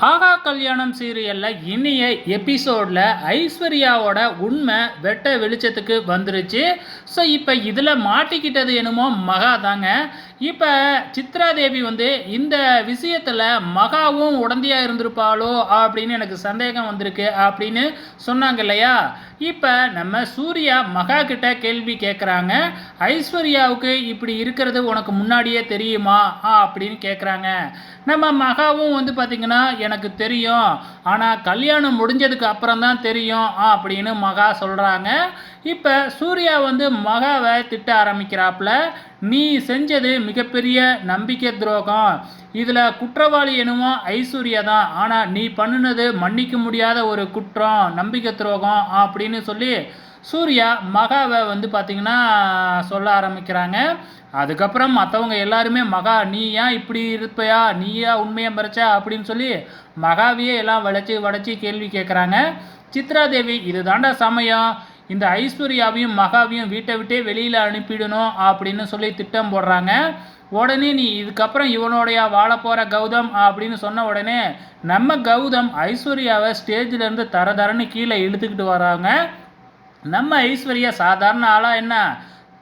ஆகா கல்யாணம் சீரியலில் இனிய எபிசோடில் ஐஸ்வர்யாவோட உண்மை வெட்ட வெளிச்சத்துக்கு வந்துருச்சு. ஸோ இப்போ இதில் மாட்டிக்கிட்டது என்னமோ மகா தாங்க. இப்போ சித்ரா தேவி இந்த விஷயத்தில் மகாவும் உடந்தையாக இருந்திருப்பாளோ அப்படின்னு எனக்கு சந்தேகம் வந்திருக்கு அப்படின்னு சொன்னாங்க இல்லையா. இப்போ நம்ம சூர்யா மகா கிட்ட கேள்வி கேட்குறாங்க. ஐஸ்வர்யாவுக்கு இப்படி இருக்கிறது உனக்கு முன்னாடியே தெரியுமா அப்படின்னு கேட்குறாங்க. நம்ம மகாவும் பார்த்திங்கன்னா எனக்கு தெரியும், ஆனால் கல்யாணம் முடிஞ்சதுக்கு அப்புறம் தான் தெரியும் அப்படின்னு மகா சொல்கிறாங்க. இப்போ சூர்யா மகாவை திட்ட ஆரம்பிக்கிறாப்புல. நீ செஞ்சது மிகப்பெரிய நம்பிக்கை துரோகம், இதில் குற்றவாளி என்னமோ ஐஸ்வர்யா தான், ஆனால் நீ பண்ணினது மன்னிக்க முடியாத ஒரு குற்றம், நம்பிக்கை துரோகம் அப்படின்னு சொல்லி சூர்யா மகாவை பார்த்திங்கன்னா சொல்ல ஆரம்பிக்கிறாங்க. அதுக்கப்புறம் மற்றவங்க எல்லாருமே மகா நீ ஏன் இப்படி இருப்பையா, நீயா உண்மையை மறைச்சா அப்படின்னு சொல்லி மகாவையே எல்லாம் வளைச்சி கேள்வி கேட்குறாங்க. சித்ரா தேவி இது தாண்டா சமயம், இந்த ஐஸ்வர்யாவையும் மகாவையும் வீட்டை விட்டே வெளியில் அனுப்பிடணும் அப்படின்னு சொல்லி திட்டம் போடுறாங்க. உடனே நீ இதுக்கப்புறம் இவனோடைய வாழ போகிற கௌதம் அப்படின்னு சொன்ன உடனே நம்ம கௌதம் ஐஸ்வர்யாவை ஸ்டேஜிலேருந்து தரன்னு கீழே இழுத்துக்கிட்டு வராங்க. நம்ம ஐஸ்வர்யா சாதாரண ஆளாக என்ன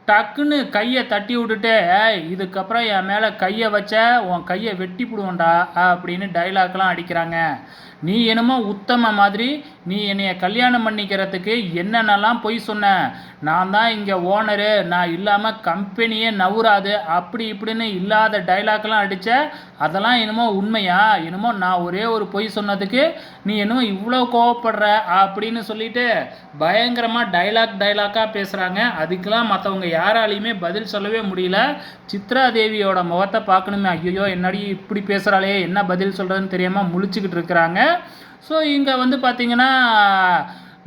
டக்குன்னு கையை தட்டி விட்டுட்டு இதுக்கப்புறம் என் மேலே கையை வச்ச உன் கையை வெட்டி போடுவோண்டா அப்படின்னு டைலாக்லாம் அடிக்கிறாங்க. நீ என்னமோ உத்தம மாதிரி நீ என்னைய கல்யாணம் பண்ணிக்கிறதுக்கு என்னென்னலாம் பொய் சொன்ன, நான் தான் இங்கே ஓனரு, நான் இல்லாமல் கம்பெனியே நவுறாது அப்படி இப்படின்னு இல்லாத டைலாக்லாம் அடித்த அதெல்லாம் என்னமோ உண்மையா, என்னமோ நான் ஒரே ஒரு பொய் சொன்னதுக்கு நீ என்னமோ இவ்வளோ கோவப்படுற அப்படின்னு சொல்லிட்டு பயங்கரமாக டைலாக்காக பேசுகிறாங்க. அதுக்கெல்லாம் மற்றவங்க யாராலையுமே பதில் சொல்லவே முடியல. சித்ரா தேவியோட முகத்தை பார்க்கணுமே, ஐயோ என்னடி இப்படி பேசுகிறாளே, என்ன பதில் சொல்கிறதுன்னு தெரியாமல் முழிச்சுக்கிட்டு இருக்கிறாங்க. ஸோ இங்கே பார்த்தீங்கன்னா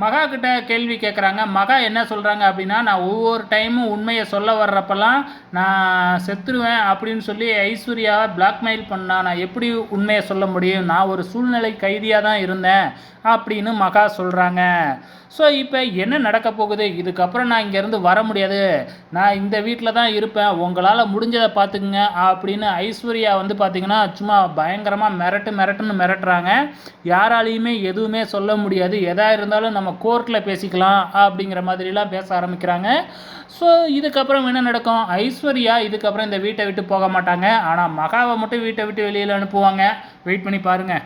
மகா கிட்ட கேள்வி கேட்குறாங்க. மகா என்ன சொல்கிறாங்க அப்படின்னா, நான் ஒவ்வொரு டைமும் உண்மையை சொல்ல வர்றப்பெல்லாம் நான் செத்துருவேன் அப்படின்னு சொல்லி ஐஸ்வர்யாவை பிளாக்மெயில் பண்ணா, நான் எப்படி உண்மையை சொல்ல முடியும், நான் ஒரு சூழ்நிலை கைதியாக தான் இருந்தேன் அப்படின்னு மகா சொல்கிறாங்க. ஸோ இப்போ என்ன நடக்க போகுது, இதுக்கப்புறம் நான் இங்கேருந்து வர முடியாது, நான் இந்த வீட்டில் தான் இருப்பேன், உங்களால் முடிஞ்சதை பார்த்துக்குங்க அப்படின்னு ஐஸ்வர்யா பார்த்திங்கன்னா சும்மா பயங்கரமாக மிரட்டுன்னு மிரட்டுறாங்க. யாராலையுமே எதுவுமே சொல்ல முடியாது, எதாக இருந்தாலும் நம்ம கோர்ட்டில் பேசிக்கலாம் அப்படிங்கிற மாதிரிலாம் பேச ஆரம்பிக்கிறாங்க. ஸோ இதுக்கப்புறம் என்ன நடக்கும், ஐஸ்வர்யா இதுக்கப்புறம் இந்த வீட்டை விட்டு போக மாட்டாங்க, ஆனால் மகாவை மட்டும் வீட்டை விட்டு வெளியில் அனுப்புவாங்க. வெயிட் பண்ணி பாருங்கள்.